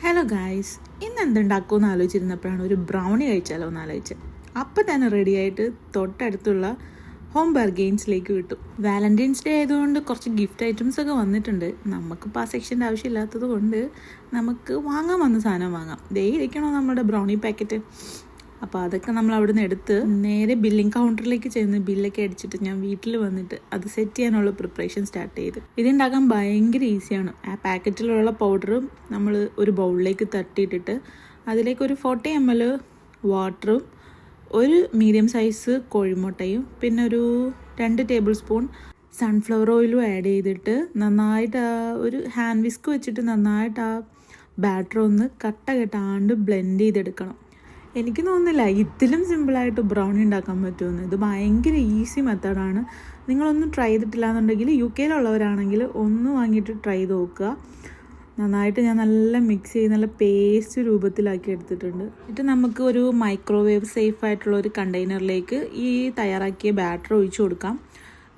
Hello guys, ഇന്ന് എന്തുണ്ടാക്കുമെന്ന് ആലോചിച്ചിരുന്നപ്പോഴാണ് ഒരു brownie കഴിച്ചാലോ എന്ന് ആലോചിച്ചത്. അപ്പം തന്നെ റെഡിയായിട്ട് തൊട്ടടുത്തുള്ള ഹോം ബർഗെയിൻസിലേക്ക് വിട്ടു. വാലന്റൈൻസ് ഡേ ആയതുകൊണ്ട് കുറച്ച് ഗിഫ്റ്റ് ഐറ്റംസ് ഒക്കെ വന്നിട്ടുണ്ട്. നമുക്കിപ്പോൾ ആ സെക്ഷൻ്റെ ആവശ്യമില്ലാത്തത് കൊണ്ട് നമുക്ക് വാങ്ങാൻ വന്ന സാധനം വാങ്ങാം. ദേ ഇരിക്കണോ നമ്മുടെ ബ്രൗണി പാക്കറ്റ്. അപ്പോൾ അതൊക്കെ നമ്മൾ അവിടെ നിന്ന് എടുത്ത് നേരെ ബില്ലിംഗ് കൗണ്ടറിലേക്ക് ചെന്ന് ബില്ലൊക്കെ അടിച്ചിട്ട് ഞാൻ വീട്ടിൽ വന്നിട്ട് അത് സെറ്റ് ചെയ്യാനുള്ള പ്രിപ്പറേഷൻ സ്റ്റാർട്ട് ചെയ്ത്. ഇതുണ്ടാക്കാൻ ഭയങ്കര ഈസിയാണ്. ആ പാക്കറ്റിലുള്ള പൗഡറും നമ്മൾ ഒരു ബൗളിലേക്ക് തട്ടിയിട്ടിട്ട് അതിലേക്ക് ഒരു 40 ml വാട്ടറും ഒരു മീഡിയം സൈസ് കോഴിമുട്ടയും പിന്നെ ഒരു 2 ടേബിൾ സ്പൂൺ സൺഫ്ലവർ ഓയിലും ആഡ് ചെയ്തിട്ട് നന്നായിട്ട് ഒരു ഹാൻഡ് വിസ്ക് വെച്ചിട്ട് നന്നായിട്ട് ആ ബാറ്റർ ഒന്ന് കട്ട കെട്ടാണ്ട് ബ്ലെൻഡ് ചെയ്തെടുക്കണം. എനിക്ക് തോന്നുന്നില്ല ഇതിലും സിമ്പിളായിട്ട് ബ്രൗണി ഉണ്ടാക്കാൻ പറ്റുമെന്ന്. ഇത് ഭയങ്കര ഈസി മെത്തേഡാണ്. നിങ്ങളൊന്നും ട്രൈ ചെയ്തിട്ടില്ല എന്നുണ്ടെങ്കിൽ UK യിലുള്ളവരാണെങ്കിൽ ഒന്ന് വാങ്ങിയിട്ട് ട്രൈ ചെയ്ത് നോക്കുക. നന്നായിട്ട് ഞാൻ നല്ല മിക്സ് ചെയ്ത് നല്ല പേസ്റ്റ് രൂപത്തിലാക്കി എടുത്തിട്ടുണ്ട്. എന്നിട്ട് നമുക്ക് ഒരു മൈക്രോവേവ് സേഫ് ആയിട്ടുള്ള ഒരു കണ്ടെയ്നറിലേക്ക് ഈ തയ്യാറാക്കിയ ബാറ്റർ ഒഴിച്ചു കൊടുക്കാം.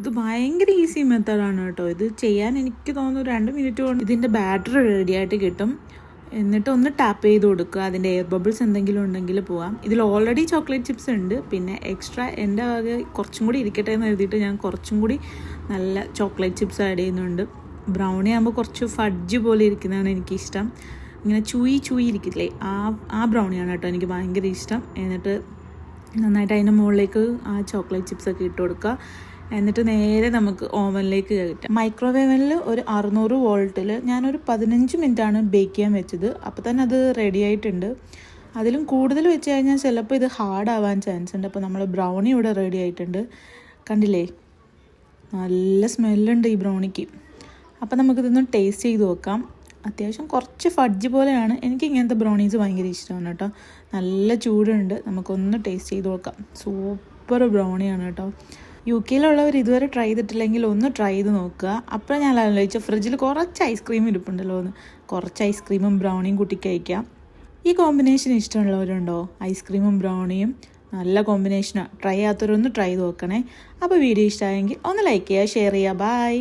ഇത് ഭയങ്കര ഈസി മെത്തേഡാണ് കേട്ടോ. ഇത് ചെയ്യാൻ എനിക്ക് തോന്നുന്നു 2 മിനിറ്റ് കൊണ്ട് ഇതിൻ്റെ ബാറ്റർ റെഡിയായിട്ട് കിട്ടും. എന്നിട്ട് ഒന്ന് ടാപ്പ് ചെയ്ത് കൊടുക്കുക. അതിൻ്റെ എയർ ബബിൾസ് എന്തെങ്കിലും ഉണ്ടെങ്കിൽ പോവാം. ഇതിൽ ഓൾറെഡി ചോക്ലേറ്റ് ചിപ്സ് ഉണ്ട്. പിന്നെ എക്സ്ട്രാ എൻ്റെ വക കുറച്ചും കൂടി ഇരിക്കട്ടെ എന്ന് എഴുതിയിട്ട് ഞാൻ കുറച്ചും കൂടി നല്ല ചോക്ലേറ്റ് ചിപ്സ് ആഡ് ചെയ്യുന്നുണ്ട്. ബ്രൗണി ആകുമ്പോൾ കുറച്ച് ഫഡ്ജ് പോലെ ഇരിക്കുന്നതാണ് എനിക്കിഷ്ടം. ഇങ്ങനെ ചൂയി ഇരിക്കില്ലേ, ആ ബ്രൗണിയാണ് കേട്ടോ എനിക്ക് ഭയങ്കര ഇഷ്ടം. എന്നിട്ട് നന്നായിട്ട് അതിൻ്റെ മുകളിലേക്ക് ആ ചോക്ലേറ്റ് ചിപ്സൊക്കെ ഇട്ട് കൊടുക്കുക. എന്നിട്ട് നേരെ നമുക്ക് ഓവനിലേക്ക് കയറ്റാം. മൈക്രോവേവനിൽ ഒരു 600 വോൾട്ടിൽ ഞാനൊരു 15 മിനിറ്റാണ് ബേക്ക് ചെയ്യാൻ വെച്ചത്. അപ്പോൾ തന്നെ അത് റെഡി ആയിട്ടുണ്ട്. അതിലും കൂടുതൽ വെച്ച് കഴിഞ്ഞാൽ ചിലപ്പോൾ ഇത് ഹാർഡാവാൻ ചാൻസ് ഉണ്ട്. അപ്പോൾ നമ്മൾ ബ്രൗണി ഇവിടെ റെഡി ആയിട്ടുണ്ട്. കണ്ടില്ലേ, നല്ല സ്മെല്ലുണ്ട് ഈ ബ്രൗണിക്ക്. അപ്പോൾ നമുക്കിതൊന്ന് ടേസ്റ്റ് ചെയ്ത് നോക്കാം. അത്യാവശ്യം കുറച്ച് ഫഡ്ജ് പോലെയാണ്. എനിക്ക് ഇങ്ങനത്തെ ബ്രൗണീസ് ഭയങ്കര ഇഷ്ടമാണ് കേട്ടോ. നല്ല ചൂടുണ്ട്. നമുക്കൊന്ന് ടേസ്റ്റ് ചെയ്ത് നോക്കാം. സൂപ്പർ ബ്രൗണിയാണ് കേട്ടോ. UK യിലുള്ളവർ ഇതുവരെ ട്രൈ ചെയ്തിട്ടില്ലെങ്കിൽ ഒന്ന് ട്രൈ ചെയ്ത് നോക്കുക. അപ്പോൾ ഞാൻ ആലോചിച്ചു ഫ്രിഡ്ജിൽ കുറച്ച് ഐസ്ക്രീം ഇരിപ്പുണ്ടല്ലോ എന്ന്. കുറച്ച് ഐസ്ക്രീമും ബ്രൗണിയും കൂട്ടി കഴിക്കാം. ഈ കോമ്പിനേഷൻ ഇഷ്ടമുള്ളവരുണ്ടോ? ഐസ്ക്രീമും ബ്രൗണിയും നല്ല കോമ്പിനേഷനാണ്. ട്രൈ ചെയ്യാത്തവരൊന്ന് ട്രൈ ചെയ്ത് നോക്കണേ. അപ്പോൾ വീഡിയോ ഇഷ്ടമായെങ്കിൽ ഒന്ന് ലൈക്ക് ചെയ്യുക, ഷെയർ ചെയ്യുക. ബൈ.